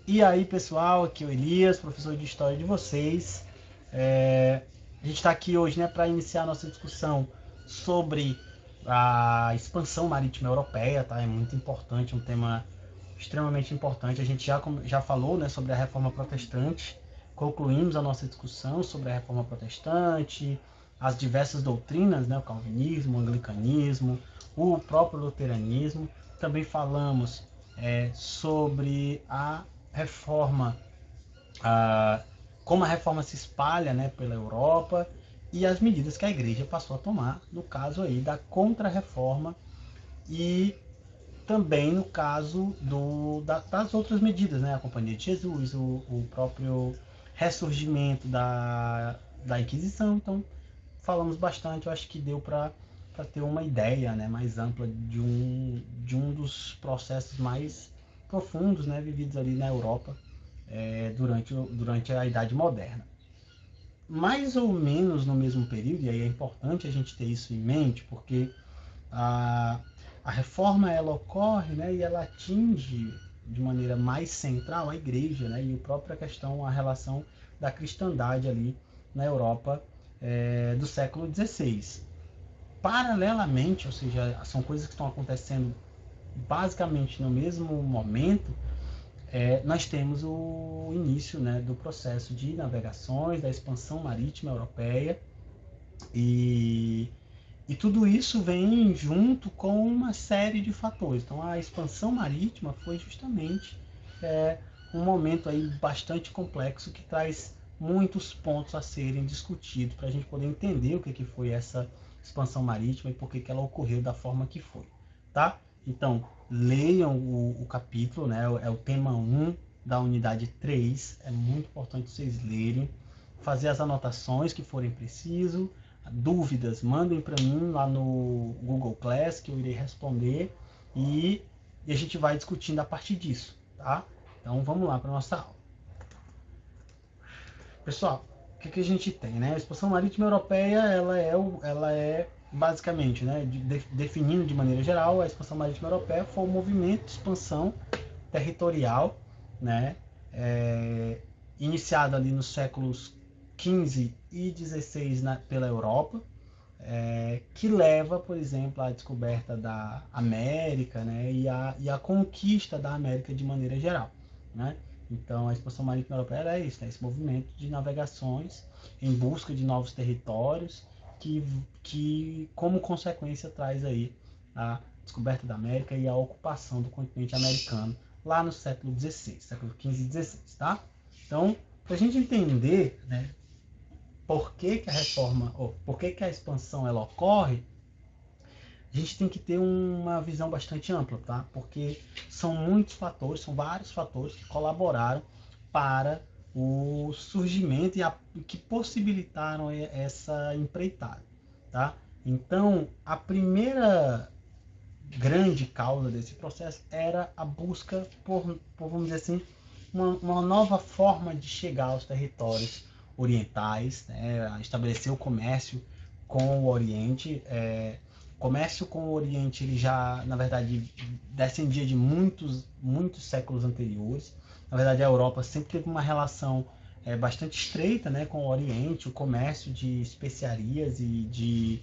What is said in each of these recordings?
E aí, pessoal, aqui é o Elias, professor de História de vocês. A gente está aqui hoje, né, para iniciar a nossa discussão sobre a expansão marítima europeia, tá? É muito importante, um tema extremamente importante. A gente já falou, né, sobre a Reforma Protestante, concluímos a nossa discussão sobre a Reforma Protestante, as diversas doutrinas, né, o calvinismo, o anglicanismo, o próprio luteranismo. Também falamos sobre a reforma, a, como a reforma se espalha, né, pela Europa e as medidas que a igreja passou a tomar, no caso aí da contra-reforma e também no caso das outras medidas, né, a Companhia de Jesus, o próprio ressurgimento da Inquisição. Então, falamos bastante, eu acho que deu para ter uma ideia, né, mais ampla de um dos processos mais profundos, né, vividos ali na Europa durante a Idade Moderna. Mais ou menos no mesmo período, e aí é importante a gente ter isso em mente, porque a, a reforma ela ocorre, né, e ela atinge de maneira mais central a igreja, né, e a própria questão, a relação da cristandade ali na Europa do século XVI. Paralelamente, ou seja, são coisas que estão acontecendo basicamente no mesmo momento, nós temos o início, né, do processo de navegações, da expansão marítima europeia, e, e tudo isso vem junto com uma série de fatores. Então, a expansão marítima foi justamente um momento aí bastante complexo que traz muitos pontos a serem discutidos para a gente poder entender o que foi essa expansão marítima e por que ela ocorreu da forma que foi, tá? Então, leiam o capítulo, né? É o tema 1 da unidade 3. É muito importante vocês lerem, fazer as anotações que forem preciso. Dúvidas, mandem para mim lá no Google Class, que eu irei responder, e a gente vai discutindo a partir disso, tá? Então vamos lá para nossa aula. Pessoal, o que a gente tem, né? A expansão marítima europeia, ela é basicamente, né, definindo de maneira geral, a expansão marítima europeia foi um movimento de expansão territorial, né, iniciado ali nos séculos XV e XVI pela Europa, que leva, por exemplo, à descoberta da América, né, e a conquista da América de maneira geral, né? Então, a expansão marítima europeia é isso, né? Esse movimento de navegações em busca de novos territórios que como consequência, traz aí a descoberta da América e a ocupação do continente americano lá no século XVI, século XV e XVI, tá? Então, para a gente entender, né, por que a reforma, ou por que a expansão ela ocorre, a gente tem que ter uma visão bastante ampla, tá? Porque são muitos fatores, são vários fatores que colaboraram para o surgimento e que possibilitaram essa empreitada, tá? Então, a primeira grande causa desse processo era a busca por vamos dizer assim, uma nova forma de chegar aos territórios orientais, né? Estabelecer o comércio com o Oriente. Comércio com o Oriente, ele já, na verdade, descendia de muitos séculos anteriores. Na verdade, a Europa sempre teve uma relação bastante estreita, né, com o Oriente, o comércio de especiarias e de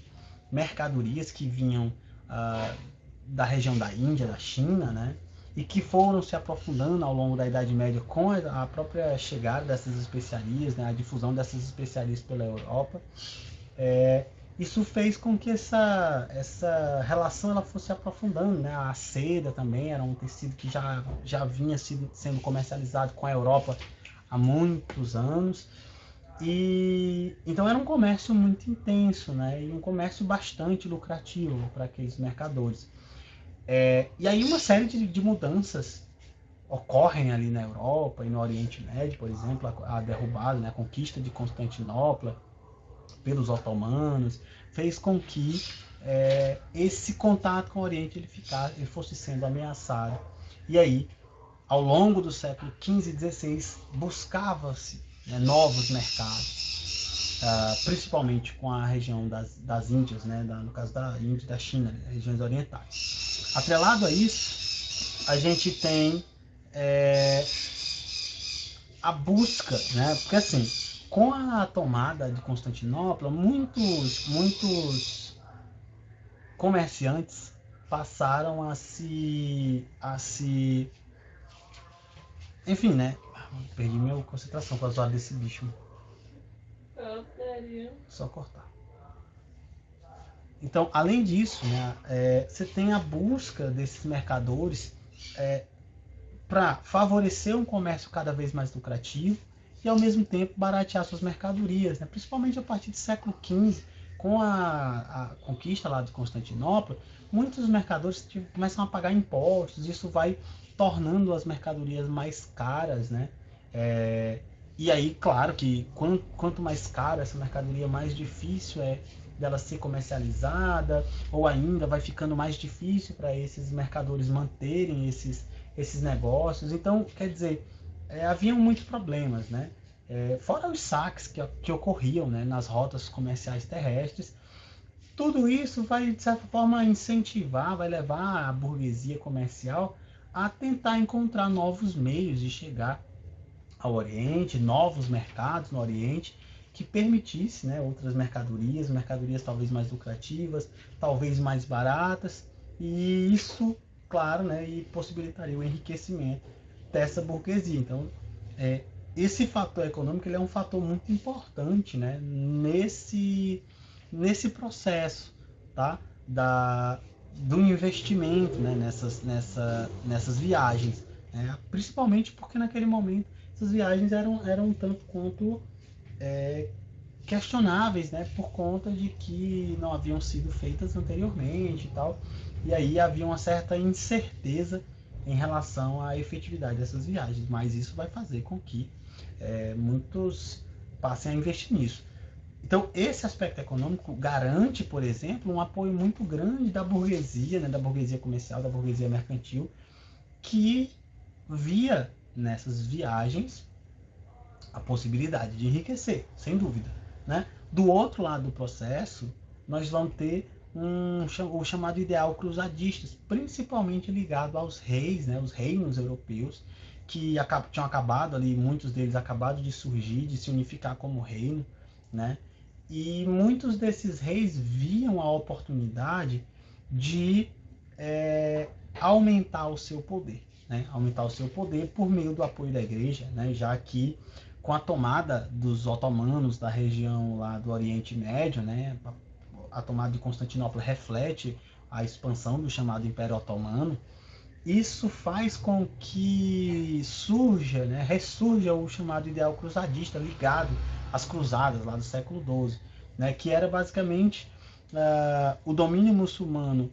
mercadorias que vinham uh, da região da Índia, da China, né, e que foram se aprofundando ao longo da Idade Média com a própria chegada dessas especiarias, né, a difusão dessas especiarias pela Europa. Isso fez com que essa relação ela fosse aprofundando, né? A seda também era um tecido que já vinha sendo comercializado com a Europa há muitos anos. E então era um comércio muito intenso, né? E um comércio bastante lucrativo para aqueles mercadores. E aí uma série de mudanças ocorrem ali na Europa e no Oriente Médio, por exemplo, a derrubada, né? A conquista de Constantinopla pelos otomanos, fez com que esse contato com o Oriente ele fosse sendo ameaçado. E aí, ao longo do século XV e XVI, buscava-se, né, novos mercados, principalmente com a região das Índias, né, no caso da Índia e da China, regiões orientais. Atrelado a isso, a gente tem a busca, né? Porque assim, com a tomada de Constantinopla, muitos comerciantes passaram enfim, né? Perdi minha concentração com a zoada desse bicho. Só cortar. Então, além disso, né, você tem a busca desses mercadores para favorecer um comércio cada vez mais lucrativo e, ao mesmo tempo, baratear suas mercadorias, né? Principalmente a partir do século XV, com a conquista lá de Constantinopla, muitos mercadores começam a pagar impostos, isso vai tornando as mercadorias mais caras, né? E aí, claro que quanto mais cara essa mercadoria, mais difícil é dela ser comercializada, ou ainda vai ficando mais difícil para esses mercadores manterem esses negócios. Então, quer dizer, haviam muitos problemas, né? Fora os saques que ocorriam, né, nas rotas comerciais terrestres. Tudo isso vai, de certa forma, incentivar, vai levar a burguesia comercial a tentar encontrar novos meios de chegar ao Oriente, novos mercados no Oriente, que permitisse, né, outras mercadorias talvez mais lucrativas, talvez mais baratas, e isso, claro, né, e possibilitaria o enriquecimento dessa burguesia. Então, esse fator econômico ele é um fator muito importante, né, nesse processo, tá, do investimento, né, nessas viagens, né, principalmente porque naquele momento essas viagens eram um tanto quanto questionáveis, né, por conta de que não haviam sido feitas anteriormente e tal, e aí havia uma certa incerteza em relação à efetividade dessas viagens, mas isso vai fazer com que muitos passem a investir nisso. Então, esse aspecto econômico garante, por exemplo, um apoio muito grande da burguesia, né, da burguesia comercial, da burguesia mercantil, que via nessas viagens a possibilidade de enriquecer, sem dúvida, né? Do outro lado do processo, nós vamos ter o chamado ideal cruzadistas, principalmente ligado aos reis, né, os reinos europeus, que tinham acabado ali, muitos deles acabaram de surgir, de se unificar como reino, né? E muitos desses reis viam a oportunidade de aumentar o seu poder, né? Aumentar o seu poder por meio do apoio da igreja, né? Já que com a tomada dos otomanos da região lá do Oriente Médio, né? A tomada de Constantinopla reflete a expansão do chamado Império Otomano. Isso faz com que surja, né, ressurja o chamado ideal cruzadista ligado às cruzadas lá do século XII, né, que era basicamente o domínio muçulmano,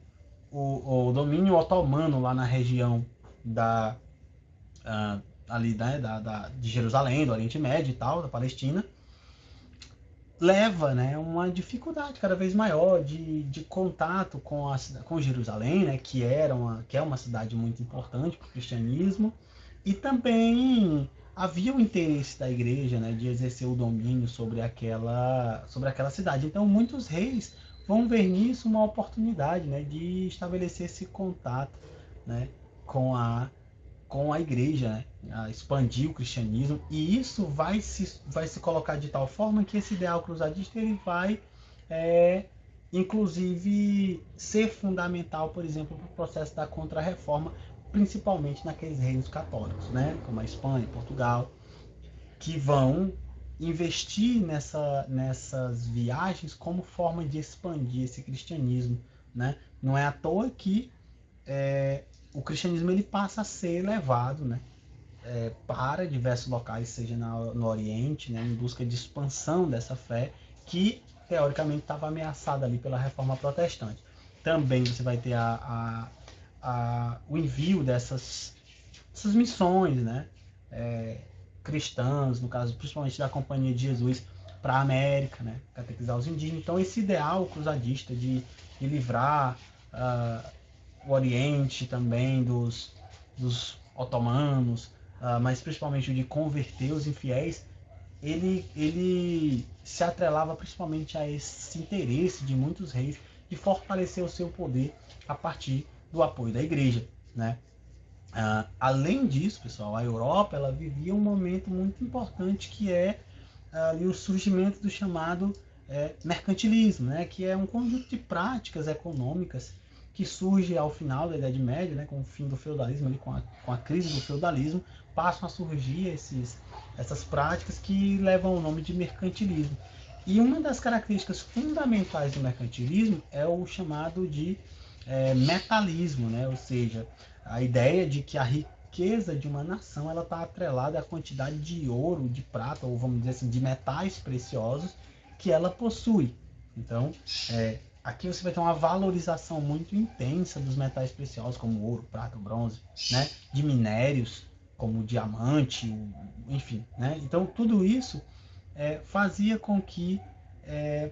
o domínio otomano lá na região ali, né, de Jerusalém, do Oriente Médio e tal, da Palestina, leva, né, uma dificuldade cada vez maior de contato com Jerusalém, né, que é uma cidade muito importante para o cristianismo, e também havia o interesse da igreja, né, de exercer o domínio sobre aquela cidade. Então muitos reis vão ver nisso uma oportunidade, né, de estabelecer esse contato, né, com a igreja, né, a expandir o cristianismo, e isso vai se colocar de tal forma que esse ideal cruzadista ele vai, inclusive, ser fundamental, por exemplo, para o processo da Contra-Reforma, principalmente naqueles reinos católicos, né, como a Espanha, Portugal, que vão investir nessas viagens como forma de expandir esse cristianismo, né? Não é à toa que o cristianismo ele passa a ser levado, né, para diversos locais, seja no Oriente, né, em busca de expansão dessa fé que teoricamente estava ameaçada ali pela Reforma Protestante. Também você vai ter o envio dessas missões, né, cristãs, no caso principalmente da Companhia de Jesus, para a América, né, catequizar os indígenas. Então esse ideal cruzadista de livrar o Oriente também dos otomanos, mas principalmente de converter os infiéis, ele se atrelava principalmente a esse interesse de muitos reis de fortalecer o seu poder a partir do apoio da igreja, né? Além disso, pessoal, a Europa ela vivia um momento muito importante que é ali o surgimento do chamado mercantilismo, né, que é um conjunto de práticas econômicas que surge ao final da Idade Média, né, com o fim do feudalismo, ali, com a crise do feudalismo, passam a surgir essas práticas que levam o nome de mercantilismo. E uma das características fundamentais do mercantilismo é o chamado de metalismo, né, ou seja, a ideia de que a riqueza de uma nação ela está atrelada à quantidade de ouro, de prata, ou vamos dizer assim, de metais preciosos que ela possui. Então, aqui você vai ter uma valorização muito intensa dos metais preciosos, como ouro, prata, bronze, né? De minérios, como o diamante, enfim. Né? Então, tudo isso fazia com que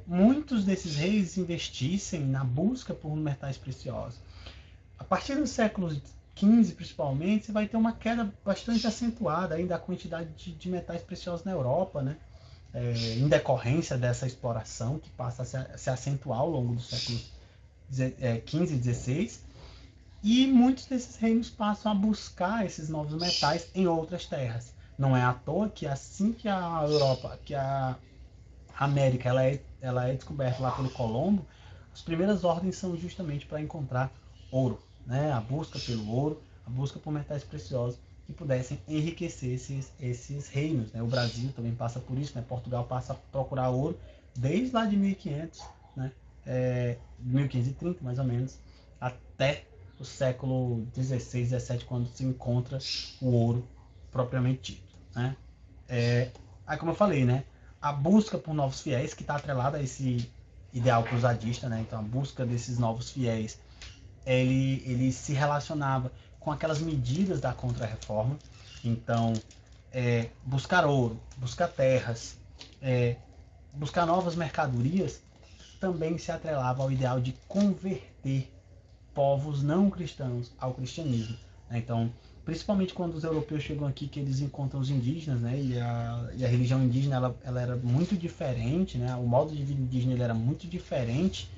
muitos desses reis investissem na busca por metais preciosos. A partir dos séculos XV, principalmente, você vai ter uma queda bastante acentuada aí da quantidade de metais preciosos na Europa, né? Em decorrência dessa exploração que passa a se acentuar ao longo dos séculos XV e XVI, e muitos desses reinos passam a buscar esses novos metais em outras terras. Não é à toa que assim que a Europa, que a América ela é descoberta lá pelo Colombo, as primeiras ordens são justamente para encontrar ouro, né? A busca pelo ouro, a busca por metais preciosos que pudessem enriquecer esses reinos, né? O Brasil também passa por isso, né? Portugal passa a procurar ouro desde lá de 1500, né? 1530 mais ou menos, até o século XVI, XVII, quando se encontra o ouro propriamente dito, né? Aí como eu falei, né? A busca por novos fiéis, que está atrelada a esse ideal cruzadista, né? Então a busca desses novos fiéis, ele se relacionava com aquelas medidas da Contra-Reforma. Então, buscar ouro, buscar terras, buscar novas mercadorias, também se atrelava ao ideal de converter povos não cristãos ao cristianismo. Né? Então, principalmente quando os europeus chegam aqui, que eles encontram os indígenas, né? E a religião indígena ela era muito diferente, né? O modo de vida indígena ele era muito diferente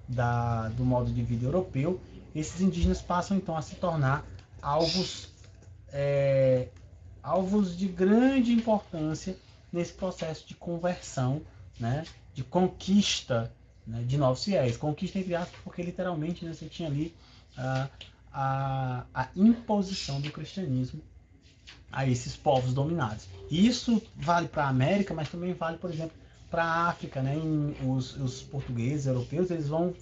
do modo de vida europeu. Esses indígenas passam então a se tornar alvos, alvos de grande importância nesse processo de conversão, né? De conquista, né? De novos fiéis. Conquista entre aspas, porque literalmente, né, você tinha ali a imposição do cristianismo a esses povos dominados. E isso vale para a América, mas também vale, por exemplo, para a África, né? Os portugueses, europeus, eles vão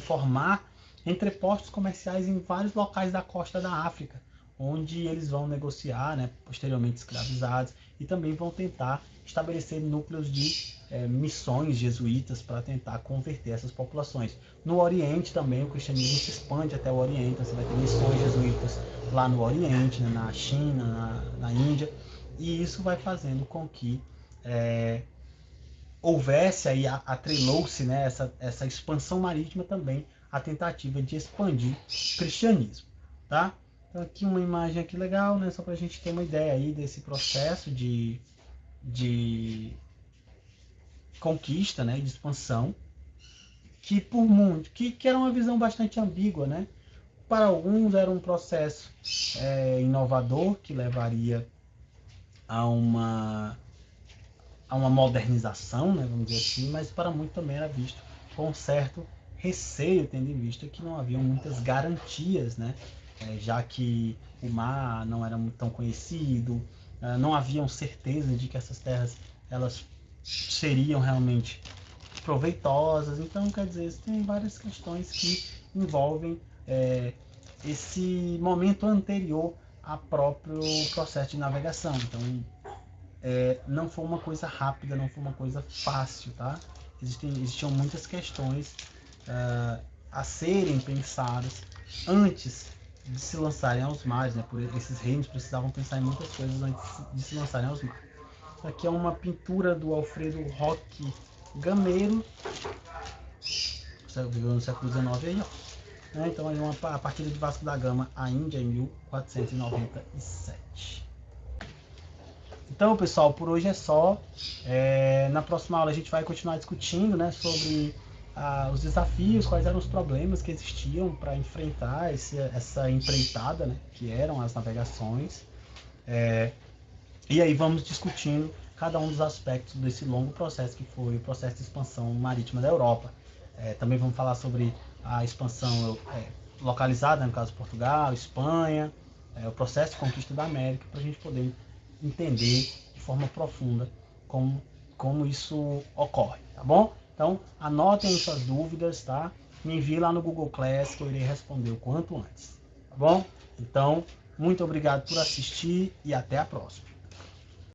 formar entrepostos comerciais em vários locais da costa da África, onde eles vão negociar, né, posteriormente escravizados, e também vão tentar estabelecer núcleos de missões jesuítas para tentar converter essas populações. No Oriente também o cristianismo se expande até o Oriente, então você vai ter missões jesuítas lá no Oriente, né, na China, na Índia, e isso vai fazendo com que houvesse aí, atrelou-se, né, essa expansão marítima também a tentativa de expandir o cristianismo, tá? Então aqui uma imagem aqui legal, né, só para a gente ter uma ideia aí desse processo de conquista, né, de expansão, que por muito, que era uma visão bastante ambígua, né? Para alguns era um processo inovador que levaria a uma modernização, né, vamos dizer assim, mas para muitos também era visto com certo receio, tendo em vista que não haviam muitas garantias, né, já que o mar não era muito tão conhecido, não haviam certeza de que essas terras elas seriam realmente proveitosas. Então, quer dizer, tem várias questões que envolvem esse momento anterior ao próprio processo de navegação. Então, não foi uma coisa rápida, não foi uma coisa fácil, tá? Existiam muitas questões a serem pensadas antes de se lançarem aos mares, né? Por esses reinos precisavam pensar em muitas coisas antes de se lançarem aos mares. Aqui é uma pintura do Alfredo Roque Gameiro, viveu no século XIX aí, ó. Né? Então, aí a partida de Vasco da Gama à Índia em 1497. Então, pessoal, por hoje é só. Na próxima aula a gente vai continuar discutindo, né, sobre os desafios, quais eram os problemas que existiam para enfrentar essa empreitada, né, que eram as navegações. E aí vamos discutindo cada um dos aspectos desse longo processo que foi o processo de expansão marítima da Europa. Também vamos falar sobre a expansão localizada, no caso Portugal, Espanha, o processo de conquista da América, para a gente poder entender de forma profunda como isso ocorre, tá bom? Então, anotem suas dúvidas, tá? Me envie lá no Google Class que eu irei responder o quanto antes, tá bom? Então, muito obrigado por assistir e até a próxima.